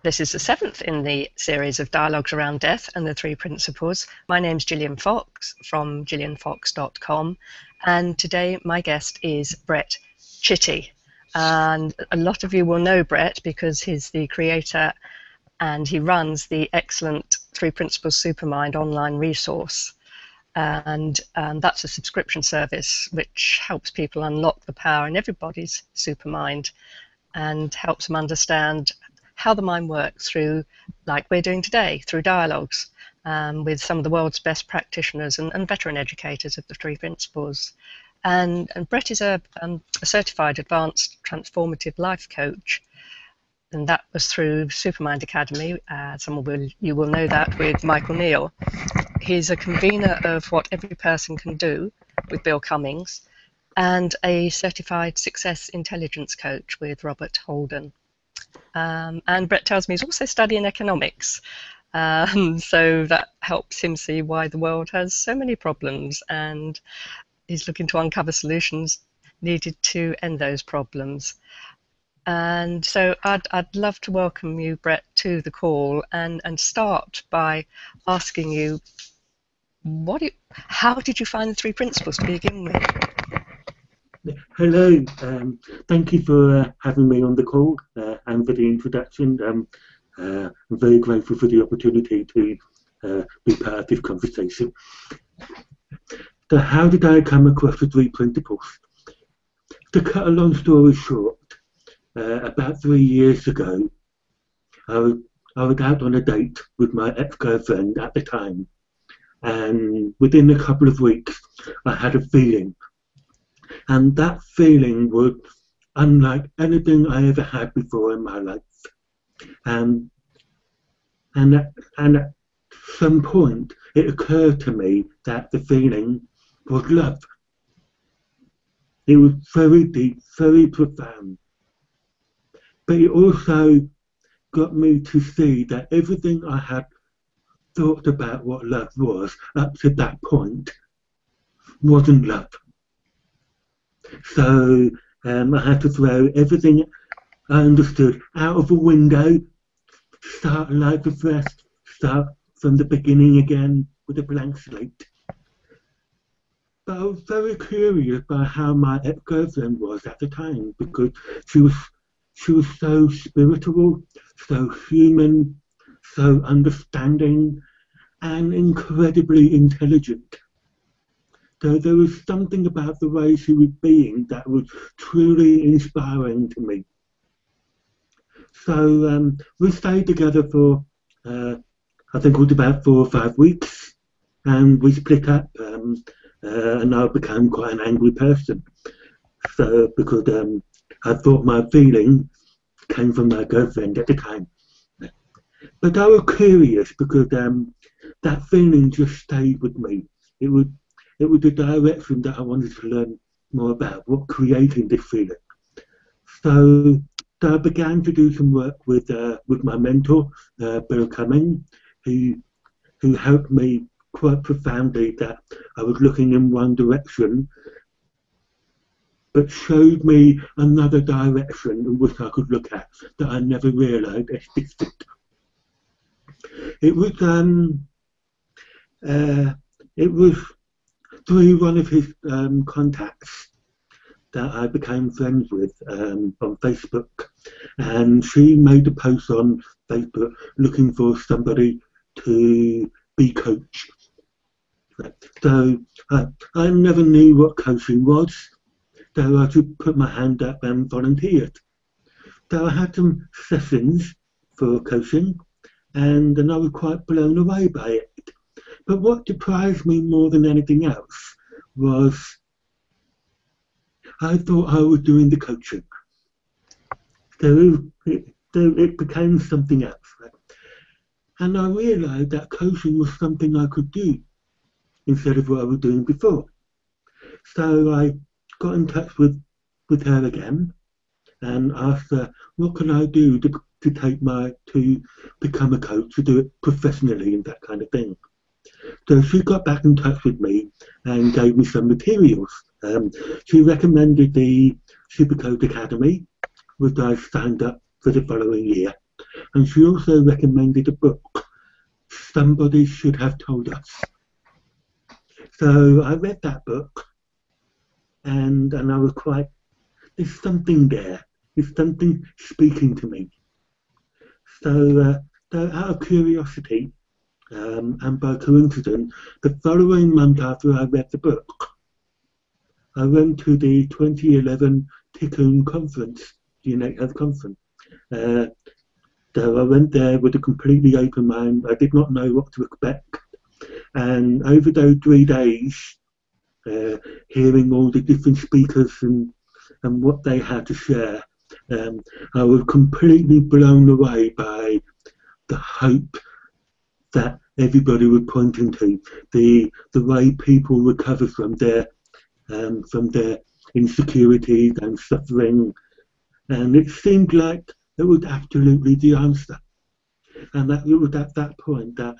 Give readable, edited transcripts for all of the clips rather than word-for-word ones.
This is the 7th in the series of Dialogues Around Death and the Three Principles. My name's Gillian Fox from gillianfox.com, and today my guest is Brett Chitty. And a lot of you will know Brett because he's the creator and he runs the excellent Three Principles Supermind online resource. And that's a subscription service which helps people unlock the power in everybody's supermind and helps them understand how the mind works through, like we're doing today, through dialogues with some of the world's best practitioners and veteran educators of the Three Principles. And Brett is a certified advanced transformative life coach, and that was through Supermind Academy. You will know that with Michael Neal. He's a convener of What Every Person Can Do with Bill Cummings, and a certified success intelligence coach with Robert Holden. And Brett tells me he's also studying economics, so that helps him see why the world has so many problems, and he's looking to uncover solutions needed to end those problems. And so I'd love to welcome you, Brett, to the call and start by asking you, how did you find the Three Principles to begin with? Hello, thank you for having me on the call and for the introduction. I'm very grateful for the opportunity to be part of this conversation. So how did I come across the Three Principles? To cut a long story short, about 3 years ago, I was out on a date with my ex-girlfriend at the time, and within a couple of weeks I had a feeling. And that feeling was unlike anything I ever had before in my life. And at some point, it occurred to me that the feeling was love. It was very deep, very profound. But it also got me to see that everything I had thought about what love was up to that point wasn't love. So I had to throw everything I understood out of the window, start life afresh, start from the beginning again with a blank slate. But I was very curious by how my ex-girlfriend was at the time, because she was so spiritual, so human, so understanding, and incredibly intelligent. So there was something about the way she was being that was truly inspiring to me. So we stayed together for, I think it was about 4 or 5 weeks, and we split up, and I became quite an angry person. So because I thought my feeling came from my girlfriend at the time. But I was curious because that feeling just stayed with me. It was the direction that I wanted to learn more about, what created this feeling. So I began to do some work with my mentor, Bill Cummings, who helped me quite profoundly that I was looking in one direction, but showed me another direction in which I could look at that I never realised existed. It was through one of his contacts that I became friends with on Facebook, and she made a post on Facebook looking for somebody to be coach. So I never knew what coaching was, so I just put my hand up and volunteered. So I had some sessions for coaching, and I was quite blown away by it. But what surprised me more than anything else was I thought I was doing the coaching. So it became something else. Right? And I realised that coaching was something I could do instead of what I was doing before. So I got in touch with her again and asked her, what can I do to become a coach, to do it professionally and that kind of thing. So she got back in touch with me and gave me some materials. She recommended the Supercoach Academy, which I signed up for the following year. and she also recommended a book, Somebody Should Have Told Us. So I read that book, and I was quite, there's something there, there's something speaking to me. So out of curiosity, and by coincidence, the following month after I read the book, I went to the 2011 Tikkun conference, the United Health Conference. So I went there with a completely open mind. I did not know what to expect. And over those 3 days, hearing all the different speakers and what they had to share, I was completely blown away by the hope that everybody was pointing to, the way people recover from their insecurities and suffering, and it seemed like it was absolutely the answer. And that it was at that point that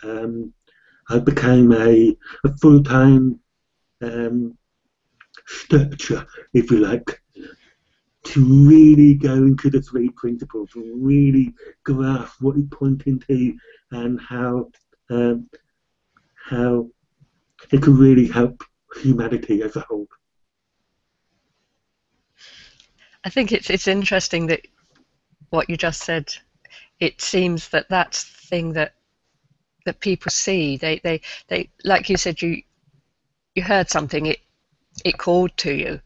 I became a full-time searcher, if you like, to really go into the 3 principles, to really grasp what it's pointing to and how it can really help humanity as a whole. I think it's interesting that what you just said. It seems that that's the thing that people see. They like you said, you heard something, it called to you,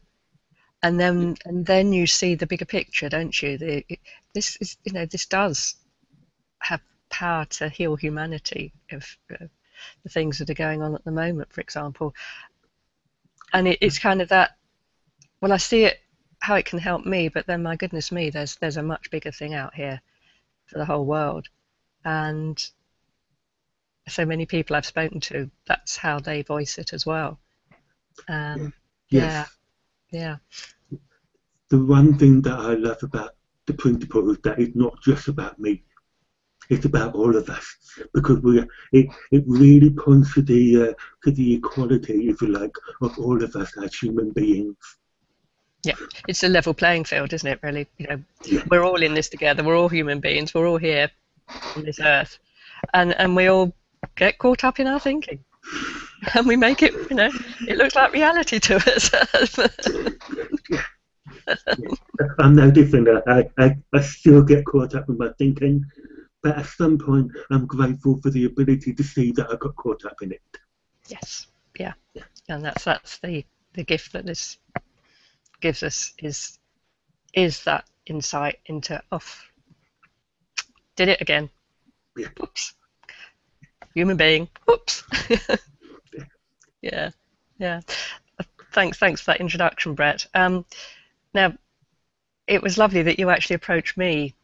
and then you see the bigger picture, don't you? This is, this does have power to heal humanity, if the things that are going on at the moment, for example. And it's kind of that, well, I see it, how it can help me, but then, my goodness me, there's a much bigger thing out here for the whole world. And so many people I've spoken to, that's how they voice it as well. Yes. Yeah. The one thing that I love about the principle is that it's not just about me. It's about all of us, because it really points to the equality, if you like, of all of us as human beings. Yeah, it's a level playing field, isn't it, really? Yeah. We're all in this together, we're all human beings, we're all here on this earth, and we all get caught up in our thinking, and we make it, it looks like reality to us. Yeah. I'm no different. I still get caught up in my thinking, but at some point I'm grateful for the ability to see that I got caught up in it. Yes, yeah. And that's the gift that this gives us, is that insight into, did it again. Yeah. Oops. Human being. Oops. Yeah. Thanks for that introduction, Brett. Now, it was lovely that you actually approached me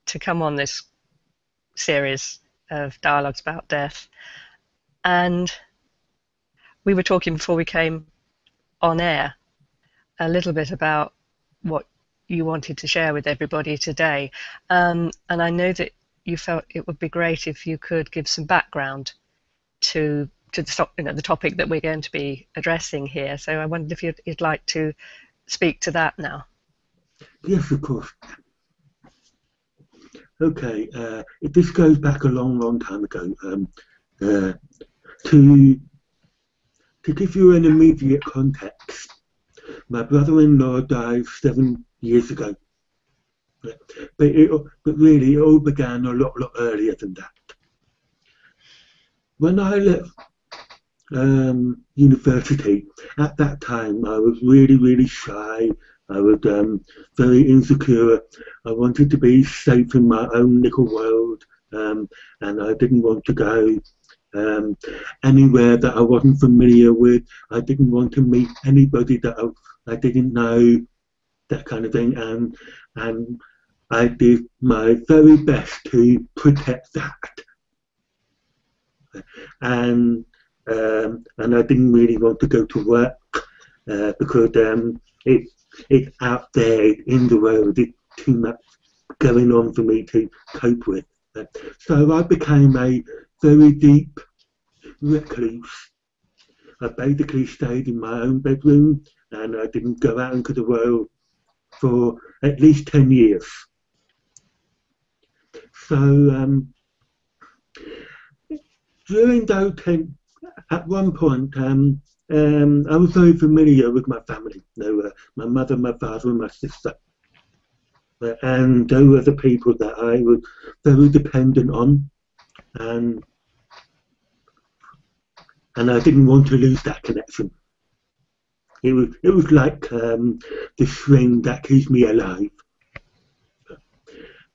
to come on this series of dialogues about death, and we were talking before we came on air a little bit about what you wanted to share with everybody today, and I know that you felt it would be great if you could give some background to the topic that we're going to be addressing here. So I wondered if you'd like to speak to that now. Yes, of course. Okay, this goes back a long time ago. To give you an immediate context, my brother-in-law died 7 years ago, but really it all began a lot earlier than that. When I left university, at that time I was really shy. I was very insecure. I wanted to be safe in my own little world, and I didn't want to go anywhere that I wasn't familiar with. I didn't want to meet anybody that I didn't know, that kind of thing. And I did my very best to protect that. And I didn't really want to go to work because it's out there in the world. It's too much going on for me to cope with. So I became a very deep recluse. I basically stayed in my own bedroom, and I didn't go out into the world for at least 10 years. So during those at one point, I was very familiar with my family. They were my mother, my father, and my sister. And they were the people that I was very dependent on, and I didn't want to lose that connection. It was like the string that keeps me alive.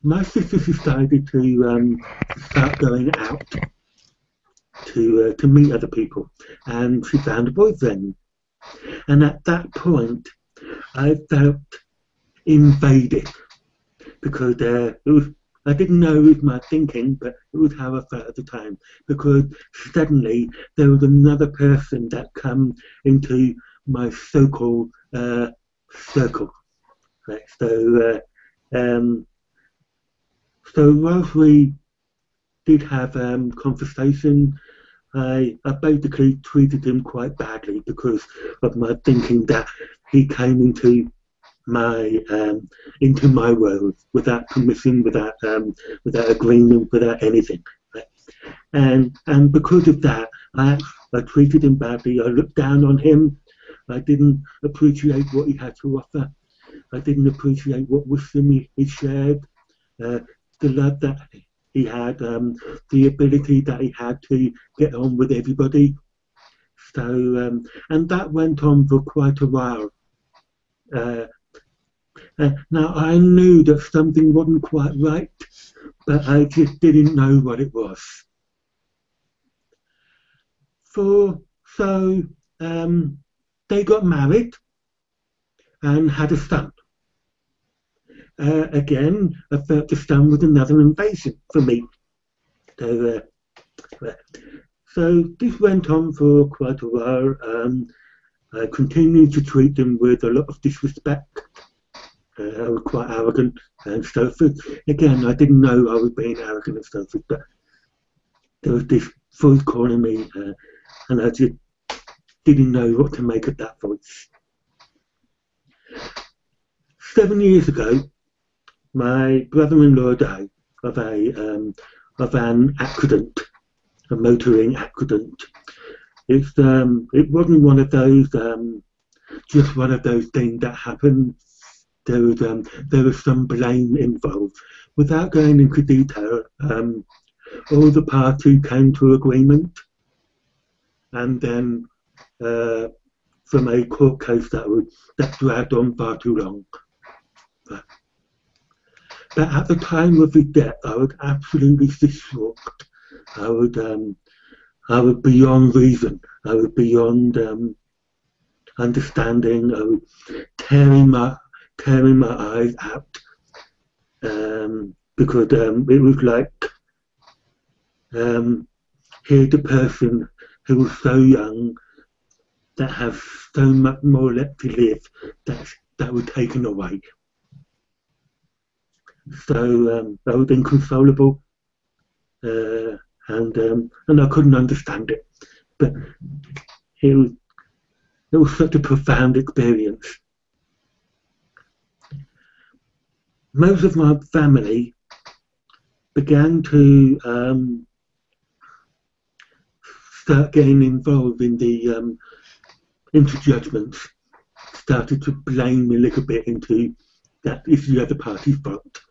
My sister decided to start going out to meet other people, and she found a boyfriend. And at that point, I felt invaded because it was. I didn't know it was my thinking, but it was how I felt at the time. Because suddenly there was another person that come into my so-called circle. Right? So whilst we did have conversation, I basically treated him quite badly because of my thinking that he came into my world without permission, without agreement, without anything. Right? And because of that, I treated him badly. I looked down on him. I didn't appreciate what he had to offer. I didn't appreciate what wisdom he shared, the love that he had, the ability that he had to get on with everybody. So, and that went on for quite a while. Now, I knew that something wasn't quite right, but I just didn't know what it was. So they got married and had a son. Again, I felt the son was another invasion for me. So this went on for quite a while. I continued to treat them with a lot of disrespect. I was quite arrogant and so forth. Again, I didn't know I was being arrogant and so forth, but there was this voice calling me, and I just didn't know what to make of that voice. 7 years ago, my brother-in-law died of an accident, a motoring accident. It wasn't one of those just one of those things that happened. There was some blame involved. Without going into detail, all the parties came to agreement, and then from a court case that dragged on far too long. But at the time of his death, I was absolutely distraught. I was beyond reason. I was beyond understanding. I was tearing my eyes out because it was like here's the person who was so young that has so much more left to live that was taken away. So I was inconsolable, and I couldn't understand it. But it was such a profound experience. Most of my family began to start getting involved in into judgments, started to blame me a little bit into that it's the other party's fault.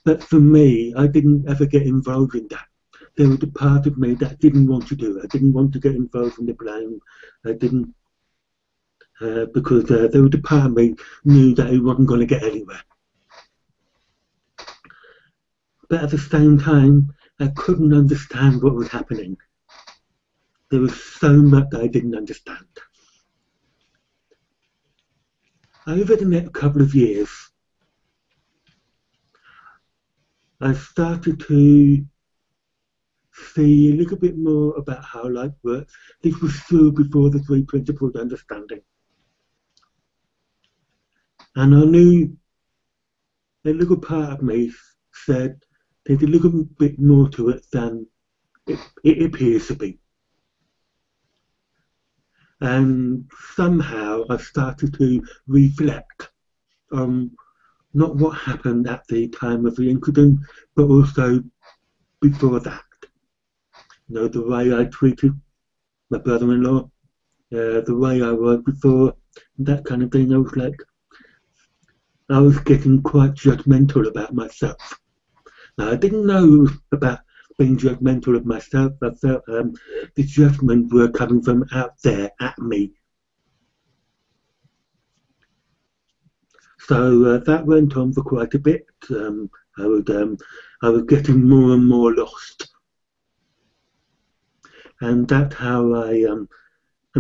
But for me, I didn't ever get involved in that. There was a part of me that didn't want to do it. I didn't want to get involved in the blame. I didn't, because there was a part of me knew that it wasn't going to get anywhere. But at the same time, I couldn't understand what was happening. There was so much I didn't understand. Over the next couple of years, I started to see a little bit more about how life works. This was still before the three principles of understanding. And I knew a little part of me said there's a little bit more to it than it appears to be. And somehow I started to reflect on not what happened at the time of the incident, but also before that. You know, the way I treated my brother-in-law, the way I was before, that kind of thing. I was getting quite judgmental about myself. Now, I didn't know about being judgmental of myself. I felt the judgment were coming from out there at me. So that went on for quite a bit. I was getting more and more lost, and that's how and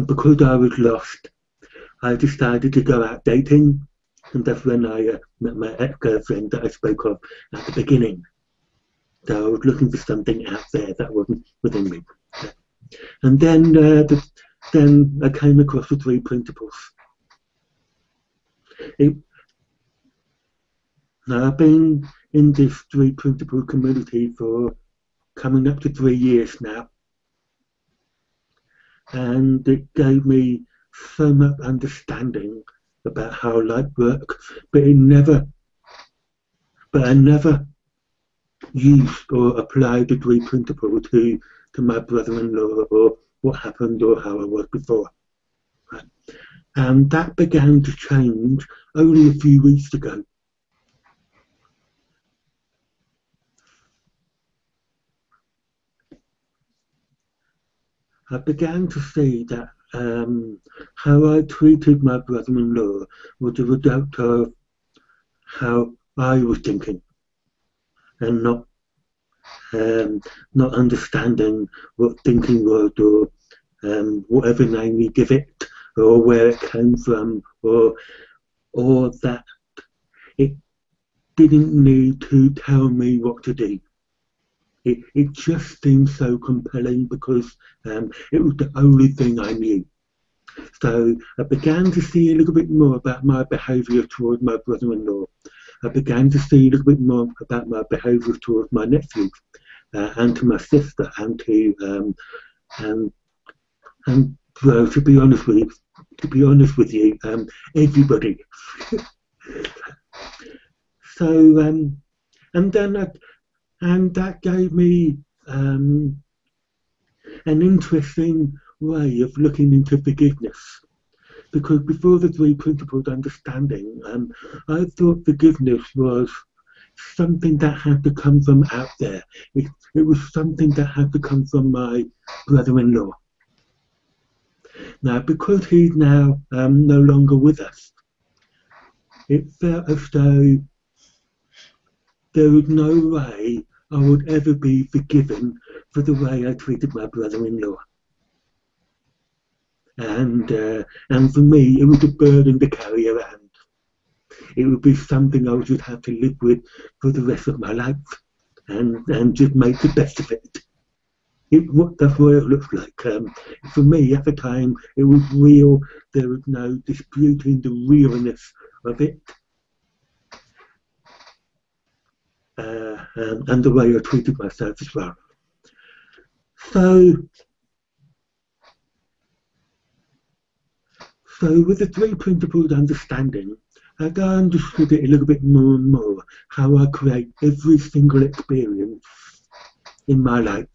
because I was lost, I decided to go out dating, and that's when I met my ex-girlfriend that I spoke of at the beginning. So I was looking for something out there that wasn't within me. And then I came across the three principles. Now, I've been in this three principle community for coming up to 3 years now, and it gave me so much understanding about how life works, but I never used or applied the three principles to my brother-in-law or what happened or how I was before. Right? And that began to change only a few weeks ago. I began to see that how I treated my brother-in-law was a result of how I was thinking, and not understanding what thinking was, or whatever name you give it, or where it came from, or that it didn't need to tell me what to do. It just seemed so compelling because it was the only thing I knew. So I began to see a little bit more about my behaviour towards my brother-in-law. I began to see a little bit more about my behaviour towards my nephew and to my sister and to and well, to be honest with you, everybody. So and that gave me an interesting way of looking into forgiveness. Because before the three principles understanding, I thought forgiveness was something that had to come from out there. It was something that had to come from my brother-in-law. Now, because he's now no longer with us, it felt as though there was no way I would ever be forgiven for the way I treated my brother-in-law. And for me, it was a burden to carry around. It would be something I would just have to live with for the rest of my life, and just make the best of it. That's what it looks like. For me, at the time, it was real. There was no disputing the realness of it. And the way I treated myself as well. So with the three principles understanding, as I understood it a little bit more and more, how I create every single experience in my life,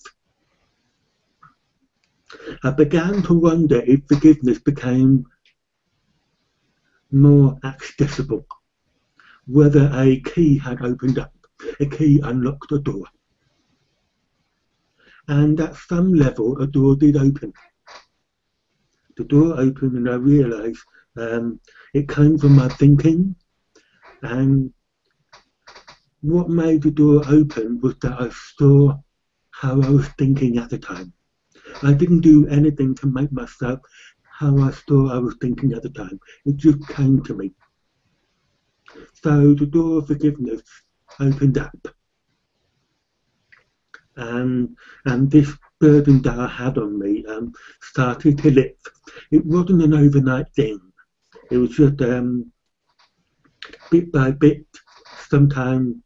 I began to wonder if forgiveness became more accessible, whether a key had opened up, a key unlocked a door. And at some level, a door did open. The door opened and I realised it came from my thinking, and what made the door open was that I saw how I was thinking at the time. I didn't do anything to make myself how I thought I was thinking at the time. It just came to me. So the door of forgiveness opened up, and this burden that I had on me started to lift. It wasn't an overnight thing. It was just bit by bit. Sometimes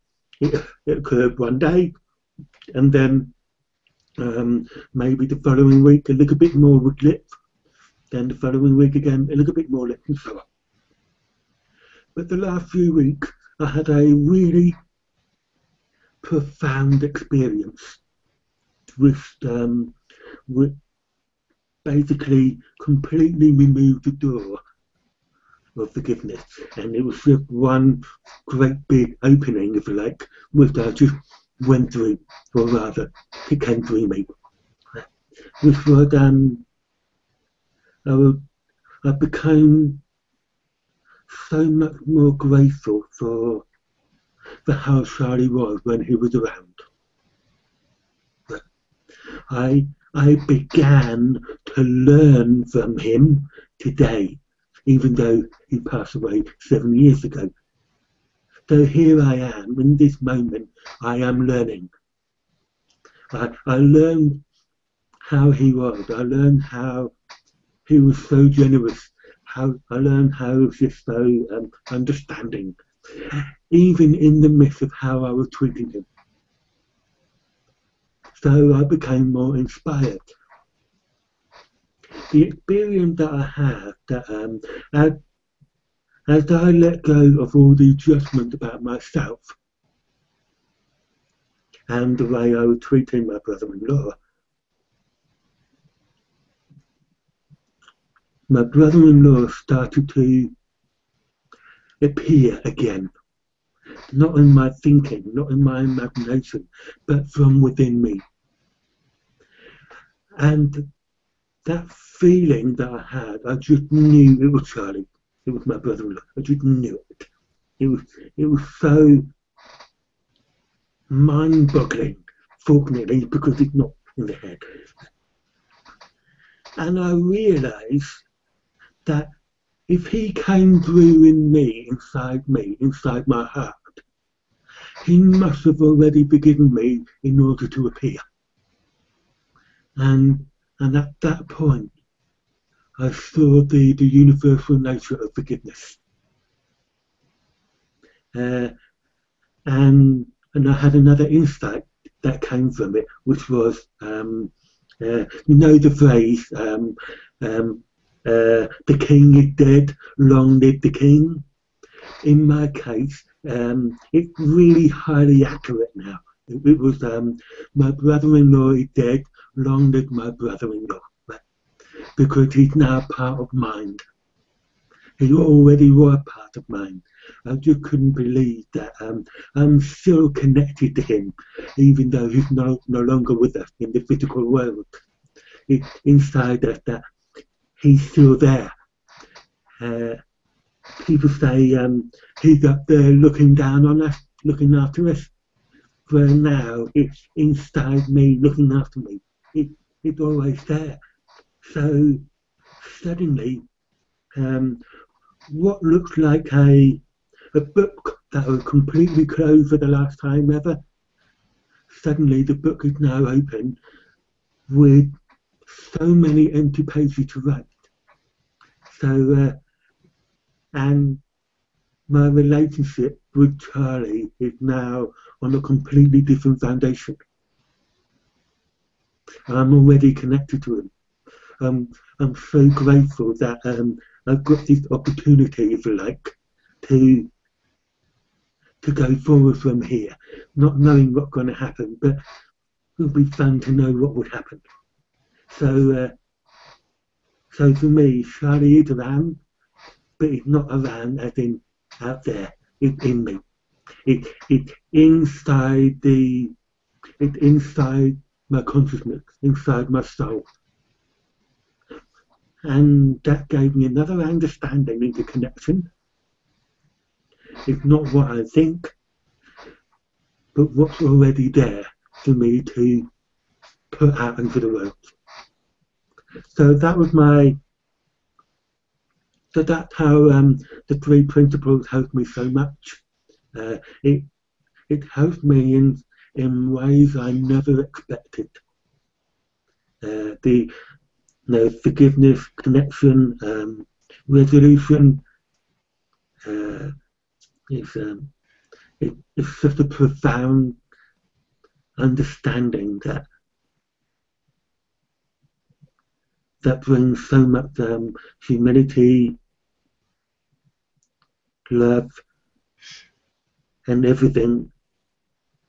it occurred one day, and then maybe the following week a little bit more would lift. Then the following week again a little bit more lift, and so on. But the last few weeks I had a really profound experience which basically completely removed the door of forgiveness, and it was just one great big opening, if you like, which I just went through, or rather, it came through me. Which was, I became so much more grateful for how Charlie was when he was around. I began to learn from him today, even though he passed away 7 years ago. So here I am, in this moment, I am learning. I learned how he was. I learned how he was so generous. I learned how he was just so understanding, even in the midst of how I was treating him. So I became more inspired. The experience that I had, that as I let go of all the judgment about myself and the way I was treating my brother-in-law, my brother-in-law started to appear again, not in my thinking, not in my imagination, but from within me. And that feeling that I had, I just knew it was Charlie. It was my brother-in-law. I just knew it. It was so mind-boggling, fortunately, because it's not in the head. And I realised that if he came through in me, inside my heart, he must have already forgiven me in order to appear. And at that point, I saw the universal nature of forgiveness. And I had another insight that came from it, which was, you know, the phrase, the king is dead, long live the king. In my case, it's really highly accurate now. It was, my brother-in-law is dead, long live my brother-in-law, because he's now part of mine. He already was part of mine. I just couldn't believe that I'm still connected to him, even though he's no longer with us in the physical world. Inside us, that he's still there. People say he's up there looking down on us, looking after us. Where now it's inside me, looking after me. It's always there. So suddenly, what looks like a book that was completely closed for the last time ever, suddenly the book is now open with so many empty pages to write. So, and my relationship with Charlie is now on a completely different foundation. I'm already connected to him. I'm so grateful that I've got this opportunity, if you like, to go forward from here, not knowing what's going to happen, but it would be fun to know what would happen. So, so for me, Charlie is around, but it's not around as in out there. It's in me. It's inside it's inside my consciousness, inside my soul. And that gave me another understanding into connection. It's not what I think, but what's already there for me to put out into the world. So that was so that's how the three principles helped me so much. It helped me in ways I never expected. The forgiveness, connection, resolution. It's such a profound understanding that brings so much humility, love, and everything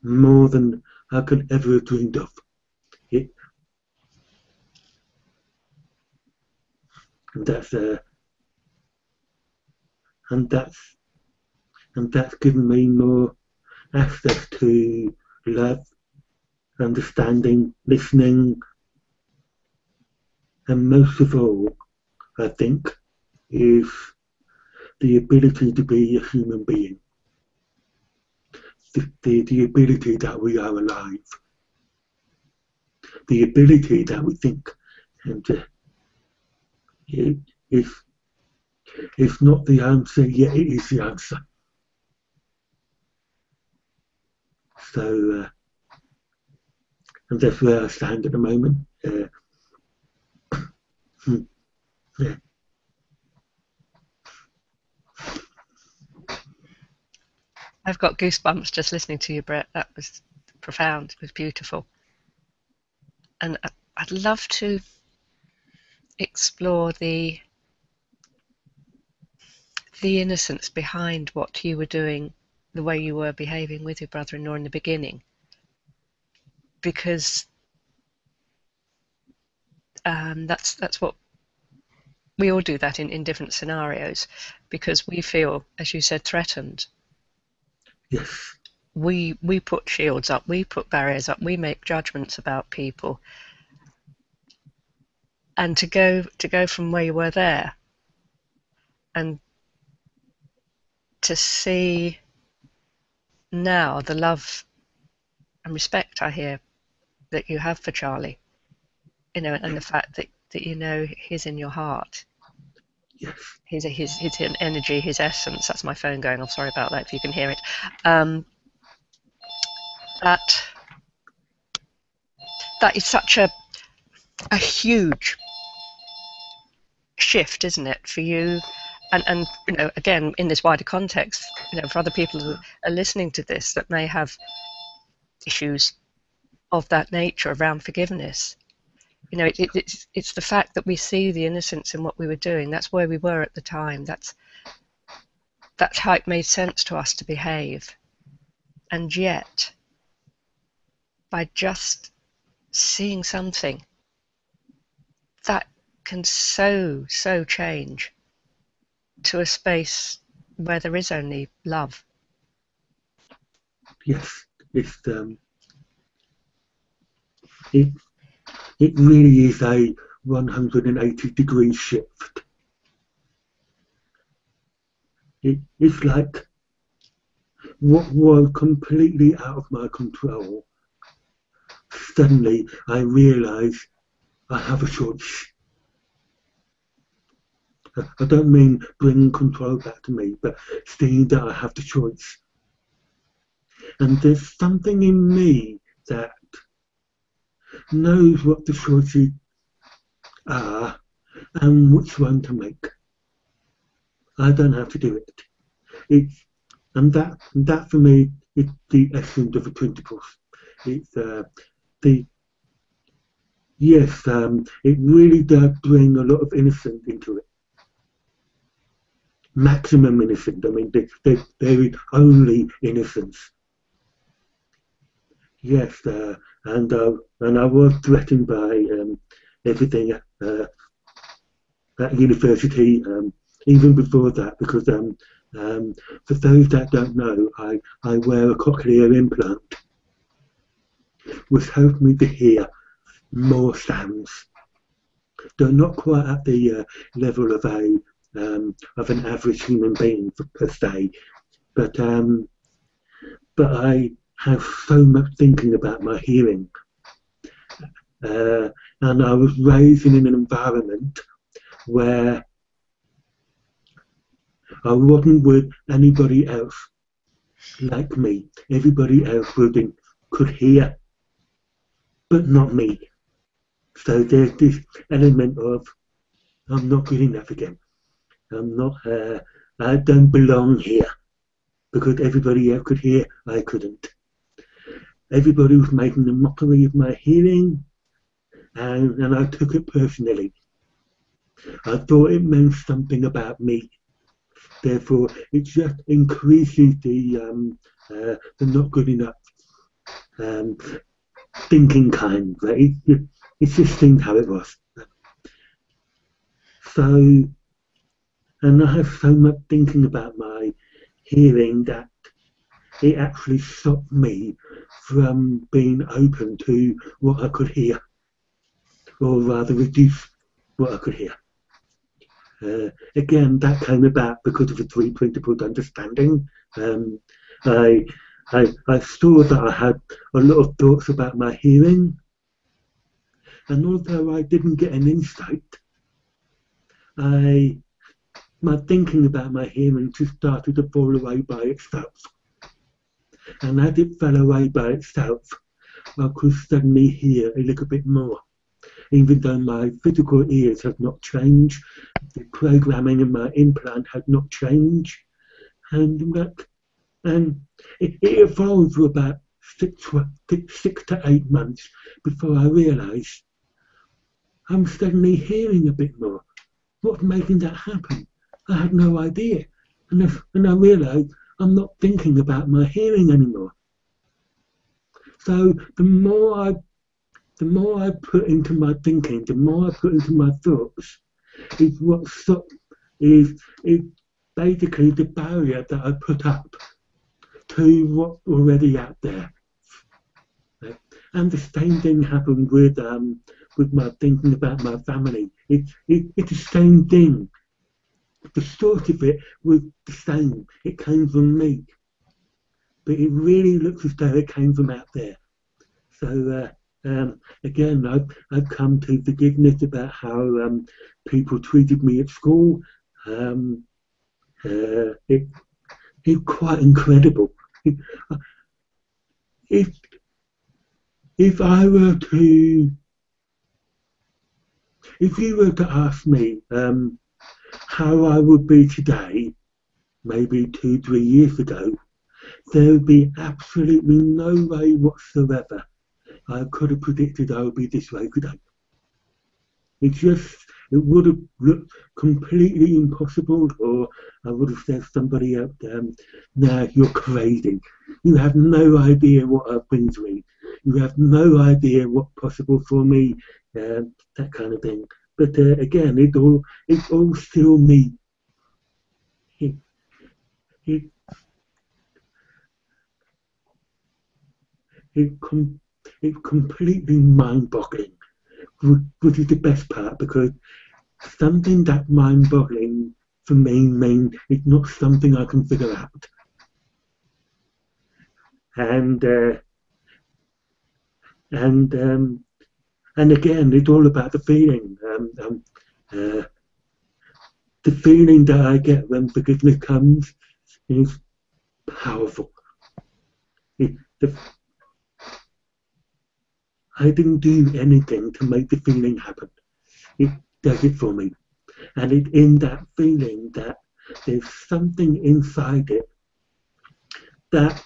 more than I could ever have dreamed of. It, and that's and that's and that's given me more access to love, understanding, listening, and most of all, I think, is the ability to be a human being. The ability that we are alive, the ability that we think, and it's not the answer, yet it is the answer. So, and that's where I stand at the moment. Yeah. I've got goosebumps just listening to you, Brett. That was profound. It was beautiful. And I'd love to explore the innocence behind what you were doing, the way you were behaving with your brother-in-law in the beginning, because that's what we all do, that in different scenarios, because we feel, as you said, threatened. Yes. We put shields up, we put barriers up, we make judgments about people, and to go from where you were there and to see now the love and respect I hear that you have for Charlie, and the fact that he's in your heart. Yes. His energy, his essence. That's my phone going off. Sorry about that if you can hear it. That is such a huge shift, isn't it, for you? And again, in this wider context, for other people who are listening to this that may have issues of that nature around forgiveness. It's the fact that we see the innocence in what we were doing. That's where we were at the time. That's how it made sense to us to behave. And yet, by just seeing something, that can so change to a space where there is only love. Yes, it really is a 180-degree shift. It's like what was completely out of my control. Suddenly, I realise I have a choice. I don't mean bringing control back to me, but seeing that I have the choice. And there's something in me that knows what the choices are and which one to make. I don't have to do it. And that for me is the essence of the principles. It's it really does bring a lot of innocence into it. Maximum innocence. I mean, there is only innocence. Yes, and I was threatened by everything at university, even before that, because for those that don't know, I wear a cochlear implant, which helps me to hear more sounds. They're not quite at the level of an average human being per se, but I have so much thinking about my hearing, and I was raised in an environment where I wasn't with anybody else like me. Everybody else could hear, but not me. So there's this element of I'm not good enough again. I don't belong here because everybody else could hear, I couldn't. Everybody was making a mockery of my hearing, and I took it personally. I thought it meant something about me. Therefore, it just increases the the not good enough, thinking kind. But it just seemed how it was. So, and I have so much thinking about my hearing that it actually stopped me from being open to what I could hear, or rather reduce what I could hear. Again, that came about because of the three principled understanding. I saw that I had a lot of thoughts about my hearing, and although I didn't get an insight, my thinking about my hearing just started to fall away by itself. And as it fell away by itself, I could suddenly hear a little bit more. Even though my physical ears have not changed, the programming in my implant had not changed, and it evolved for about 6 to 8 months before I realised I'm suddenly hearing a bit more. What's making that happen? I had no idea, and I realised I'm not thinking about my hearing anymore. So the more I put into my thinking, the more I put into my thoughts, is basically the barrier that I put up to what's already out there. And the same thing happened with my thinking about my family. It's the same thing. The source of it was the same. It came from me, but it really looks as though it came from out there. So again, I've come to forgiveness about how people treated me at school. It's quite incredible. If you were to ask me how I would be today, maybe 2-3 years ago, there would be absolutely no way whatsoever I could have predicted I would be this way today. It would have looked completely impossible, or I would have said somebody else, nah, you're crazy. You have no idea what I've been through. You have no idea what's possible for me, that kind of thing. But again, it's all still me. It's completely mind-boggling, which is the best part, because something that mind-boggling for me means it's not something I can figure out. And again, it's all about the feeling. The feeling that I get when forgiveness comes is powerful. I didn't do anything to make the feeling happen. It does it for me. And it's in that feeling that there's something inside it that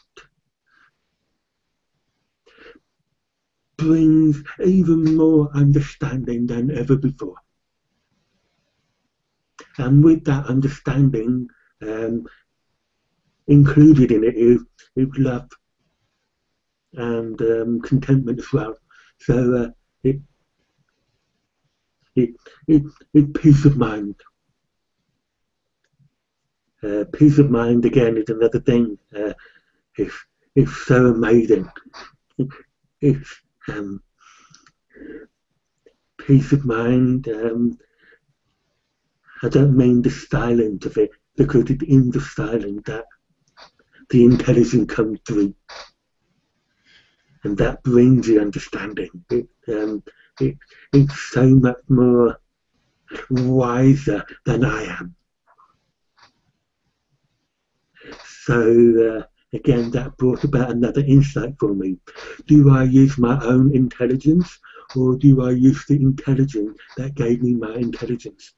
brings even more understanding than ever before. And with that understanding, included in it is love and contentment as well. So it's peace of mind. Peace of mind again is another thing. It's so amazing. It's peace of mind. I don't mean the silence of it, because it's in the silence that the intelligence comes through, and that brings the understanding. It's so much more wiser than I am. So again, that brought about another insight for me. Do I use my own intelligence, or do I use the intelligence that gave me my intelligence?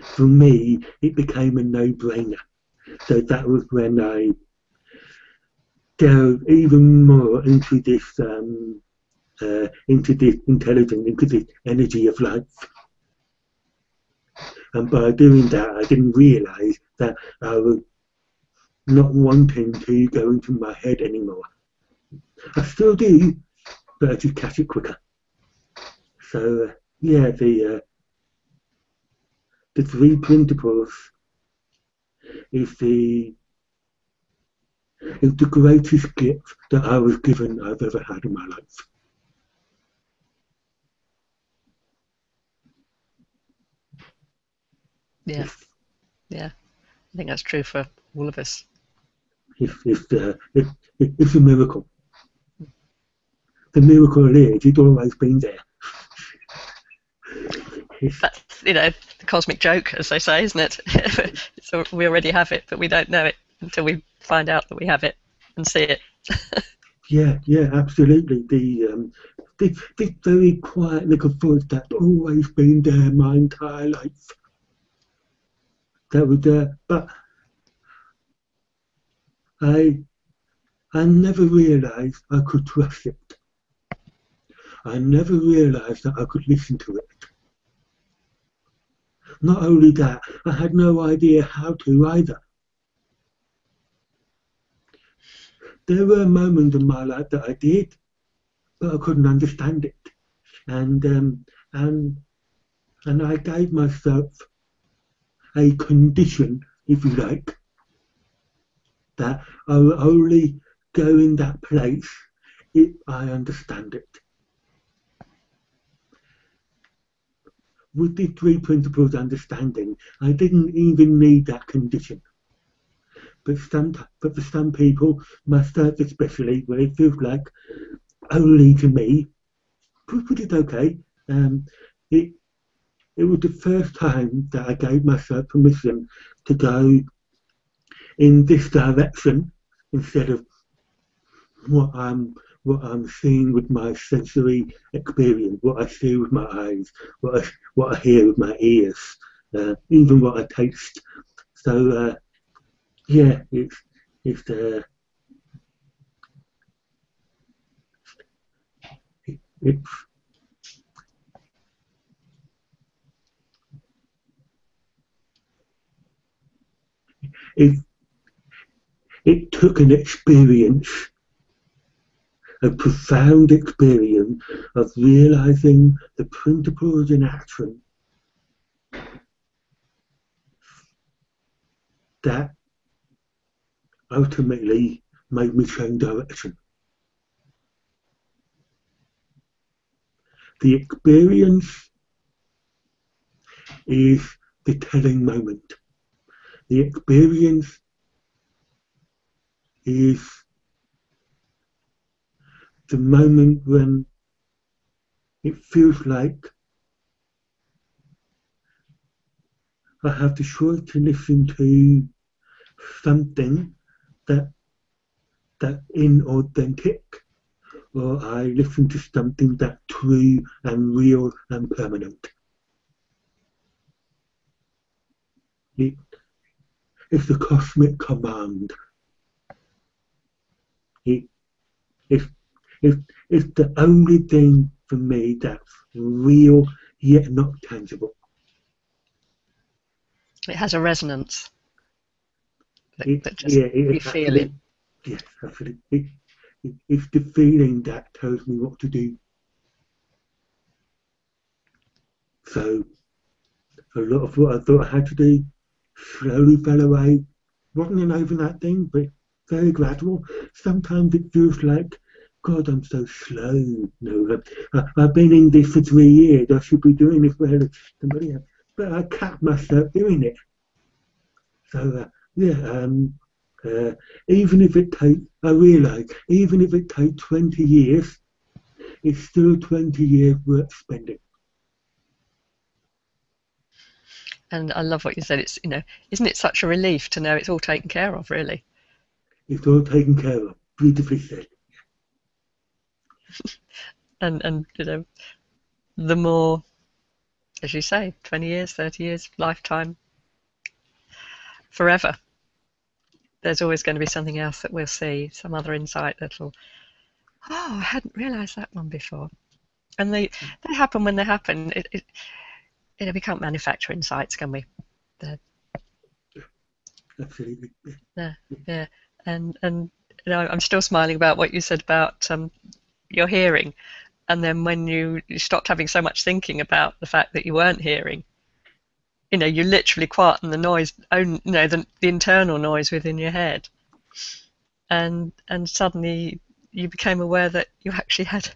For me, it became a no-brainer. So that was when I delved even more into this intelligence, into this energy of life. And by doing that, I didn't realise that I was not wanting to go into my head anymore. I still do, but I just catch it quicker. So yeah, the three principles is the greatest gift that I was given I've ever had in my life. Yeah, yeah. I think that's true for all of us. It's a miracle. The miracle is it's always been there. That's, the cosmic joke, as they say, isn't it? So we already have it, but we don't know it until we find out that we have it and see it. Yeah, absolutely. The very quiet little voice that's always been there my entire life. That was there, but I never realised I could trust it. I never realised that I could listen to it. Not only that, I had no idea how to either. There were moments in my life that I did, but I couldn't understand it. And I gave myself a condition, if you like, that I will only go in that place if I understand it. With the three principles understanding, I didn't even need that condition. But for some people, myself especially, where it feels like only to me, but it's okay. It was the first time that I gave myself permission to go in this direction instead of what I'm seeing with my sensory experience, what I see with my eyes, what I hear with my ears, even what I taste. So yeah, it's it, it it took an experience, a profound experience of realizing the principles in action that ultimately made me change direction. The experience is the telling moment. The experience is the moment when it feels like I have the choice to listen to something that inauthentic, or I listen to something that's true and real and permanent. It, it's the cosmic command. It, it's, it's, it's the only thing for me that's real yet not tangible. It has a resonance that just Yeah, you feel it. yes, absolutely. It's the feeling that tells me what to do. So a lot of what I thought I had to do slowly fell away. Wasn't an overnight thing, but very gradual. Sometimes it feels like, God, I'm so slow. No, I've been in this for 3 years. I should be doing this better than somebody else. But I kept myself doing it. So yeah, even if it takes, I realise, even if it takes 20 years, it's still 20 years worth spending. And I love what you said. It's, isn't it such a relief to know it's all taken care of, really? It's all taken care of. Beautifully said. And the more, as you say, 20 years, 30 years, lifetime, forever, there's always going to be something else that we'll see, some other insight that'll, I hadn't realised that one before. And they happen when they happen. We can't manufacture insights, can we? They're absolutely. Yeah, yeah. And I'm still smiling about what you said about your hearing, and then when you stopped having so much thinking about the fact that you weren't hearing, you literally quieten the noise, the internal noise within your head, and suddenly you became aware that you actually had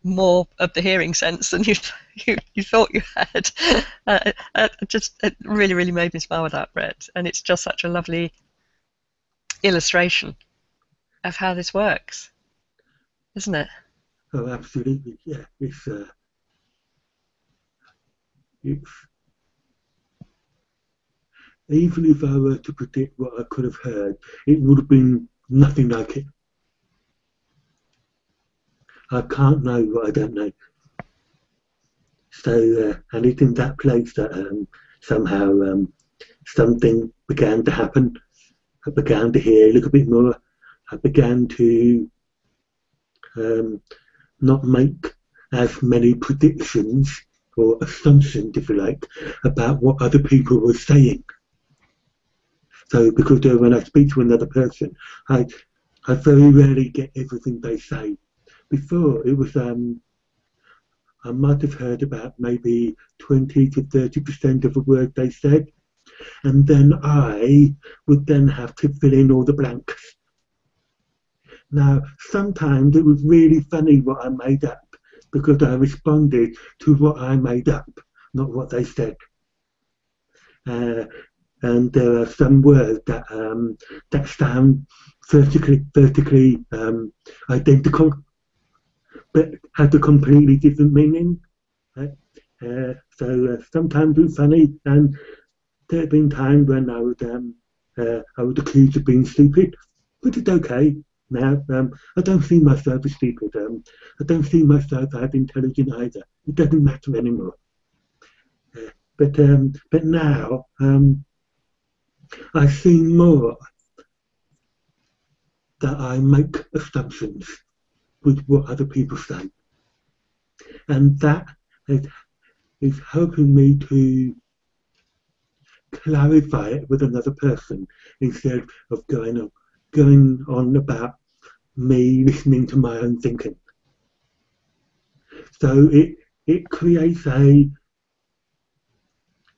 more of the hearing sense than you thought you had. It really, really made me smile with that, Brett. And it's just such a lovely illustration of how this works, isn't it? Oh, absolutely. Yeah, it's even if I were to predict what I could have heard, it would have been nothing like it. I can't know what I don't know. So, and it's in that place that somehow something began to happen. I began to hear a little bit more. I began to um, not make as many predictions or assumptions, if you like, about what other people were saying. So, because when I speak to another person, I, I very rarely get everything they say. Before, it was I might have heard about maybe 20 to 30% of the word they said, and then I would then have to fill in all the blanks. Now, sometimes it was really funny what I made up because I responded to what I made up, not what they said. Uh, and there are some words that sound vertically identical, but had a completely different meaning. Right? So sometimes it's funny, and there have been times when I would accused of being stupid, but it's okay. Now I don't see myself as stupid. I don't see myself as intelligent either. It doesn't matter anymore. Uh, but now I see more that I make assumptions with what other people say, and that is, is helping me to clarify it with another person instead of going on about me listening to my own thinking. So it creates a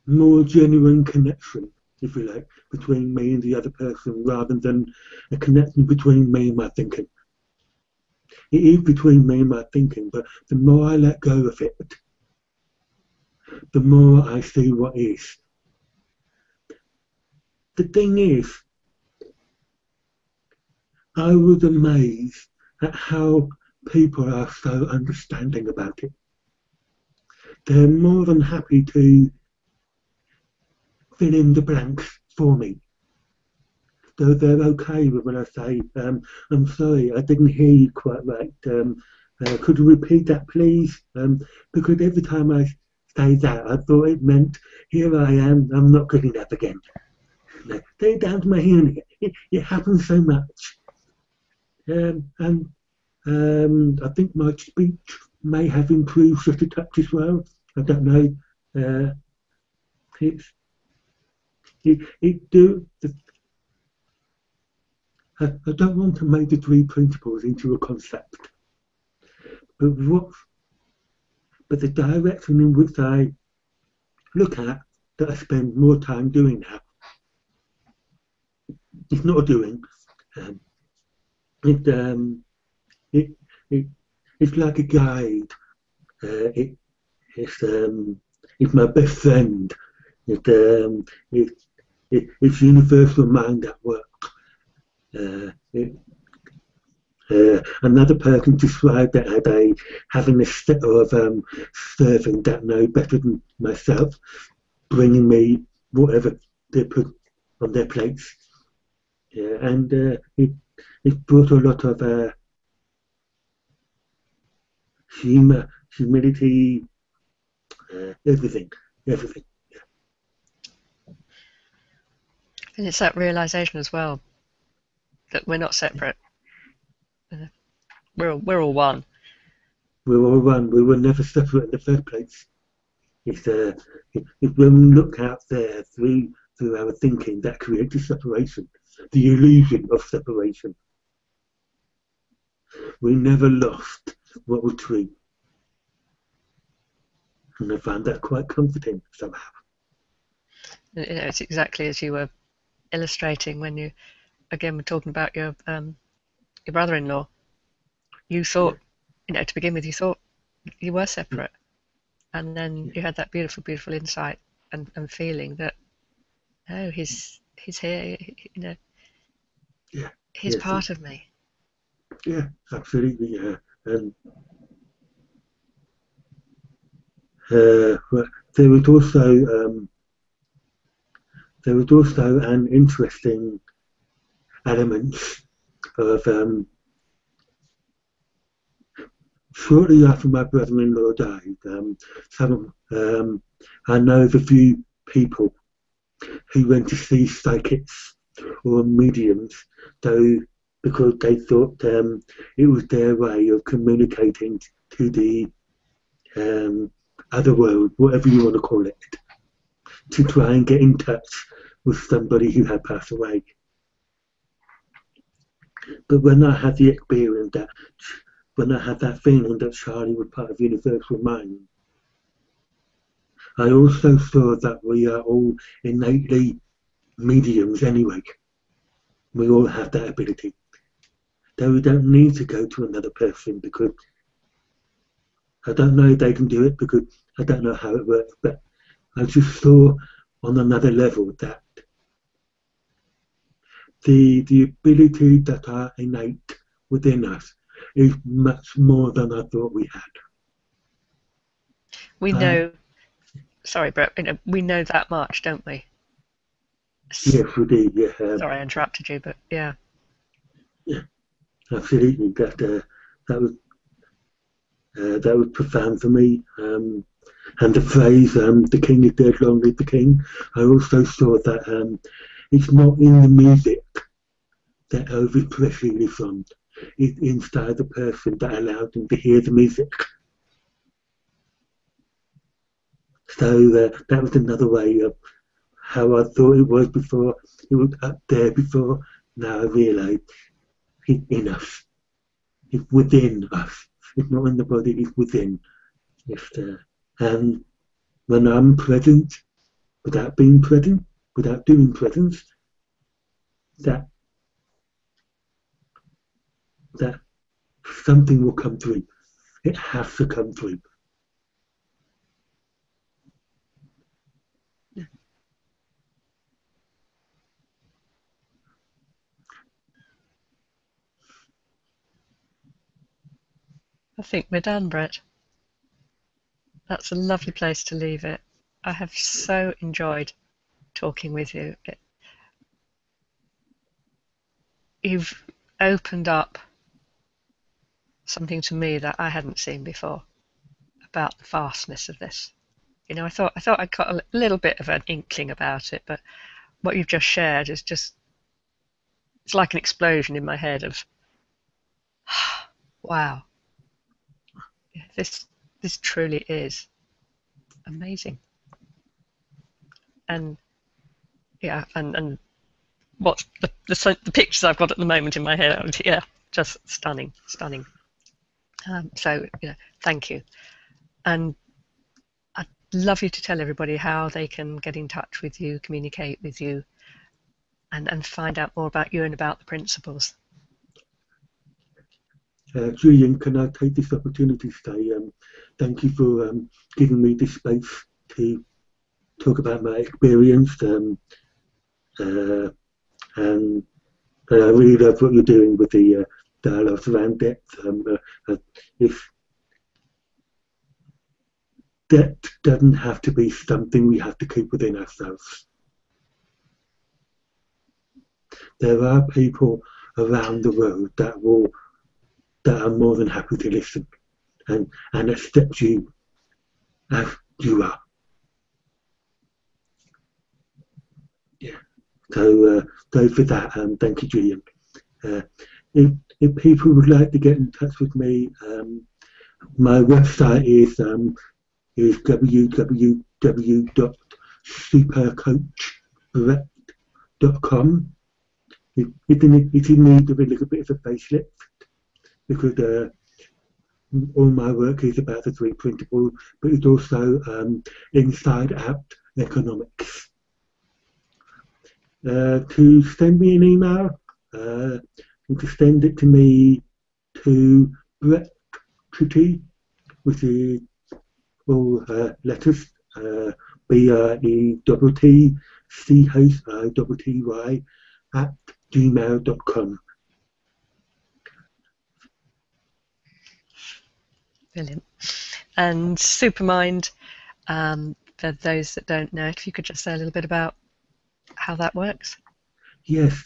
more genuine connection, if you like, between me and the other person rather than a connection between me and my thinking. It is between me and my thinking, but the more I let go of it, the more I see what is. The thing is, I was amazed at how people are so understanding about it. They're more than happy to fill in the blanks for me. So they're okay with when I say, I'm sorry, I didn't hear you quite right. Could you repeat that, please? Because every time I say that, I thought it meant, here I am, I'm not good enough again. No, they're down to my hearing. It happens so much. And I think my speech may have improved just a touch as well. I don't know. Uh, it's, it do. I don't want to make the three principles into a concept, but but the direction in which I look at that I spend more time doing now. It's not a doing. Um, it, it, it, it's like a guide. It, it's, it's my best friend. It, it, it's universal mind at work. It, another person described it as having a set of servants that know better than myself, bringing me whatever they put on their plates. Yeah, and it brought a lot of humility, everything. And it's that realization as well that we're not separate. We're all one. We were one. We were never separate in the first place. It's if when we look out there through through our thinking that creates a separation, the illusion of separation. We never lost what was true. And I found that quite comforting somehow. It's exactly as you were illustrating when you, again, were talking about your brother-in-law. You thought, to begin with, you thought you were separate. And then you had that beautiful, beautiful insight and feeling that, no, he's here, he's part of me. Yeah, absolutely, yeah. And there was also an interesting element of shortly after my brother-in-law died. I know of a few people who went to see psychics or mediums, though, because they thought it was their way of communicating to the other world, whatever you want to call it, to try and get in touch with somebody who had passed away. But when I had the experience when I had that feeling that Charlie was part of Universal Mind, I also saw that we are all innately mediums anyway. We all have that ability. Though we don't need to go to another person, because I don't know if they can do it, because I don't know how it works, but I just saw on another level that the ability that are innate within us is much more than I thought we had. We know, sorry Brett, we know that much, don't we? Yes, we do, yeah. Sorry I interrupted you, but yeah. Yeah, absolutely. That was profound for me. And the phrase, the king is dead, long live the king, I also saw that it's not in the music that Elvis Presley lives on. It's inside the person that allowed them to hear the music. So that was another way of how I thought it was before. It was up there before. Now I realise it's in us. It's within us. It's not in the body, it's within. And when I'm present, without being present, without doing presence, that something will come through. It has to come through. I think we're done, Brett. That's a lovely place to leave it. I have so enjoyed talking with you. You've opened up something to me that I hadn't seen before about the vastness of this. I thought I got a little bit of an inkling about it, but what you've just shared is just, it's like an explosion in my head of, wow, this truly is amazing. And yeah, and what the pictures I've got at the moment in my head, yeah, just stunning. So thank you, and I'd love you to tell everybody how they can get in touch with you, communicate with you, and find out more about you and about the principles. Julian, can I take this opportunity to say thank you for giving me this space to talk about my experience, and I really love what you're doing with the dialogues around depth. If depth doesn't have to be something we have to keep within ourselves. There are people around the world that are more than happy to listen and accept you as you are. Yeah. So for that, thank you, Julian. If people would like to get in touch with me, my website is www.supercoach, Brett.com. It did need a little bit of a facelift because all my work is about the three principles, but it's also inside out economics. To send me an email, you can send it to me to Brett Chitty, which is all letters, BRETTCHITTY at gmail.com. Brilliant. And Supermind, for those that don't know, if you could just say a little bit about how that works. Yes,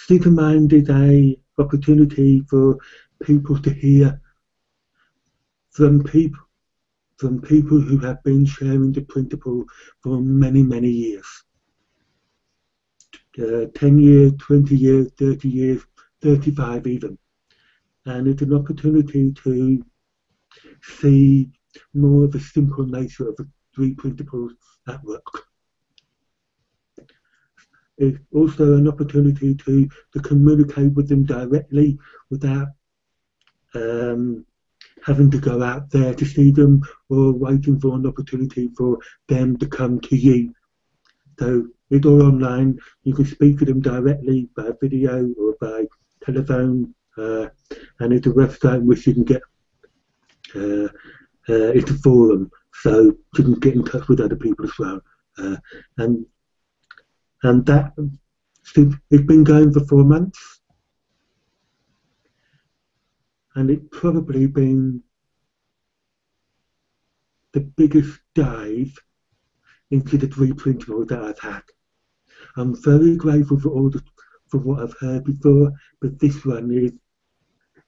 Supermind is a opportunity for people to hear from people who have been sharing the principle for many, many years. 10 years, 20 years, 30 years, 35 even. And it's an opportunity to see more of the simple nature of the three principles at work. It's also an opportunity to communicate with them directly without having to go out there to see them or waiting for an opportunity for them to come to you. So it's all online. You can speak to them directly by video or by telephone, and it's a website which you can get. It's a forum, so you can get in touch with other people as well. And that it's been going for 4 months, and it's probably been the biggest dive into the three principles that I've had. I'm very grateful for what I've heard before, but this one is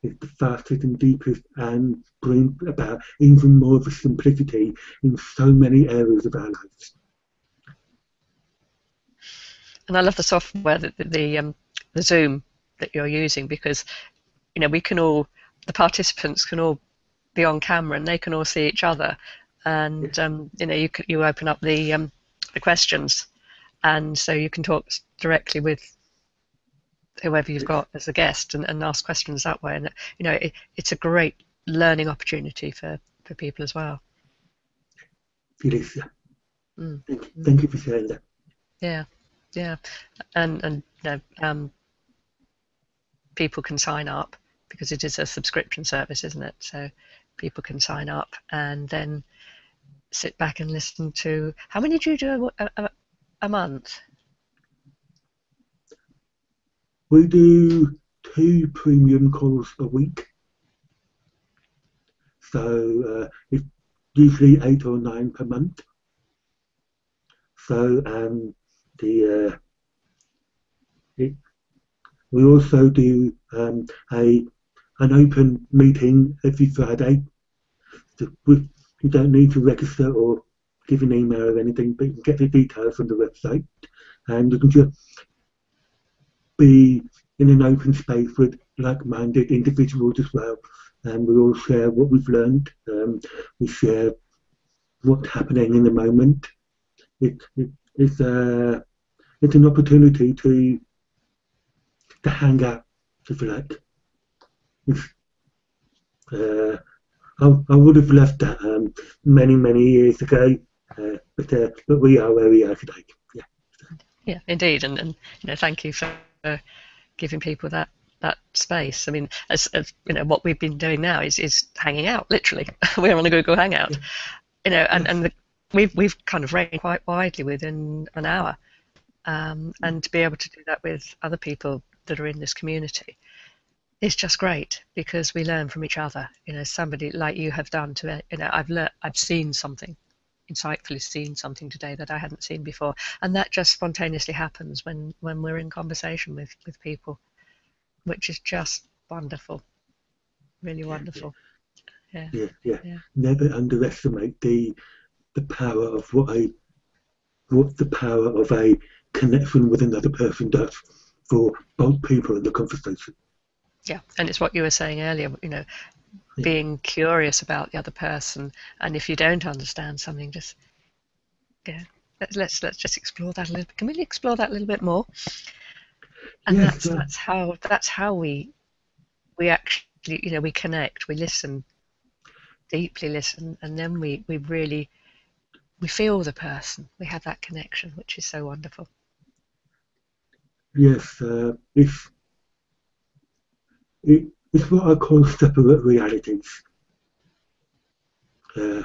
the fastest and deepest and brings about even more of a simplicity in so many areas of our lives. And I love the software, the Zoom that you're using, because we can all, the participants can all be on camera and they can all see each other, and you open up the questions, and so you can talk directly with whoever you've got as a guest and ask questions that way, and it's a great learning opportunity for people as well. It is. Thank you for sharing that. Yeah, and people can sign up because it is a subscription service, isn't it? So people can sign up and then sit back and listen to. How many do you do a month? We do 2 premium calls a week, so it's usually 8 or 9 per month. So we also do an open meeting every Friday. You don't need to register or give an email or anything, but you can get the details on the website, and you can just be in an open space with like-minded individuals as well, and we all share what we've learned. We share what's happening in the moment. It's an opportunity to hang out, if you like. I would have left that many years ago, but we are where we are today. Yeah, indeed, and thank you for giving people that space. I mean, as what we've been doing now is hanging out. Literally, we're on a Google Hangout, and we've kind of ranged quite widely within an hour, and to be able to do that with other people that are in this community is just great, because we learn from each other. Somebody like you have done to I've seen something, insightfully seen something today that I hadn't seen before, and that just spontaneously happens when we're in conversation with people, which is just wonderful, really wonderful. Yeah. Never underestimate the power of what the power of a connection with another person does for both people in the conversation. Yeah, and it's what you were saying earlier, being curious about the other person, and if you don't understand something, just let's just explore that a little bit. Can we explore that a little bit more? And Yes, that's how we actually, you know, we connect, we listen, deeply listen, and then we really we feel the person. We have that connection, which is so wonderful. yes. It's what I call separate realities. Uh,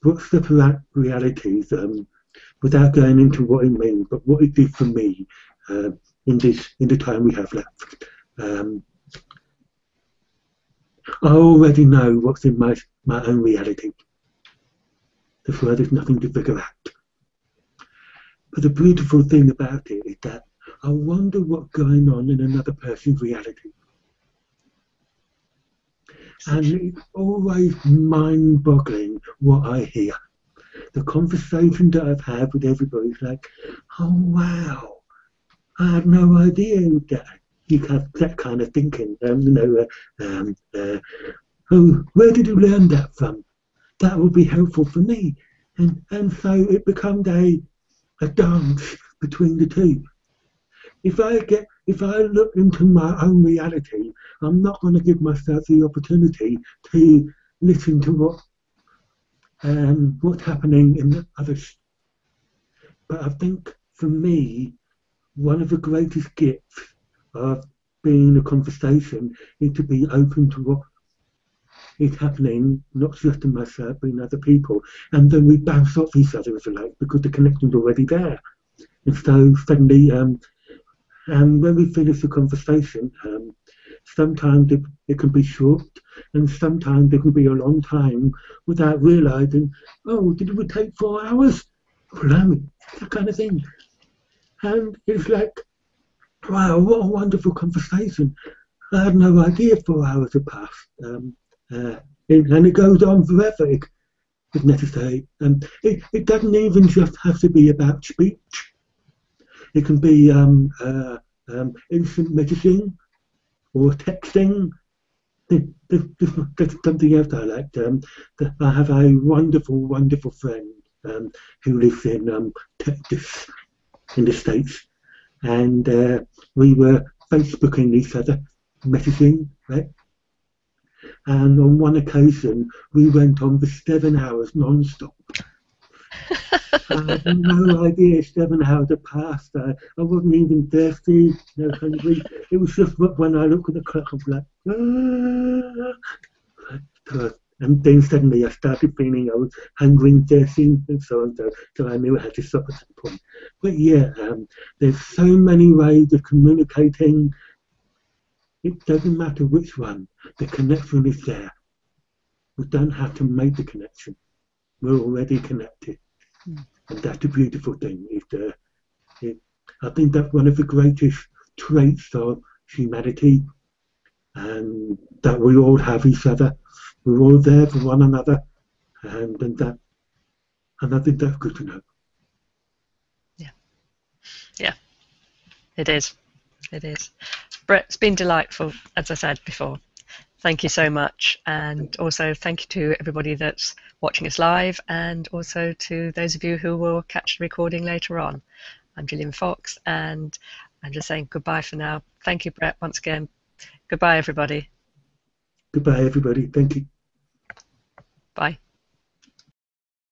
what separate realities, without going into what it means, but what it did for me uh, in the time we have left. Um, I already know what's in my own reality. That's why there's nothing to figure out. But the beautiful thing about it is that I wonder what's going on in another person's reality. And it's always mind-boggling what I hear. The conversation that I've had with everybody is like, oh wow, I had no idea that you have that kind of thinking. Oh, where did you learn that from? That would be helpful for me. And so it becomes a dance between the two. If I look into my own reality, I'm not going to give myself the opportunity to listen to what's happening in the others. But I think for me, one of the greatest gifts of being in a conversation is to be open to what is happening, not just in myself, but in other people. And then we bounce off each other, if you like, because the connection's already there. And so suddenly, and when we finish the conversation, sometimes it can be short, and sometimes it can be a long time without realising, oh, did it take 4 hours? Blimey, that kind of thing. And it's like, wow, what a wonderful conversation. I had no idea 4 hours had passed. And it goes on forever if necessary. It doesn't even just have to be about speech. It can be instant messaging or texting. There's something else I liked. I have a wonderful, wonderful friend who lives in Texas in the States, and we were Facebooking each other, messaging, right? And on one occasion, we went on for 7 hours non-stop. I had no idea 7 hours had passed. I wasn't even thirsty, no hungry. It was just when I looked at the clock, I was like, ah. And then suddenly I started feeling I was hungry and thirsty and so on. So I knew I had to stop at some point. But yeah, there's so many ways of communicating. It doesn't matter which one. The connection is there. We don't have to make the connection. We're already connected. And that's the beautiful thing. I think that's one of the greatest traits of humanity, and that we all have each other. We're all there for one another, and I think that's good to know. Yeah, it is. It is. Brett, it's been delightful, as I said before. Thank you so much, and also thank you to everybody that's watching us live, and also to those of you who will catch the recording later on. I'm Gillian Fox, and I'm just saying goodbye for now. Thank you, Brett, once again. Goodbye, everybody. Goodbye, everybody. Thank you. Bye.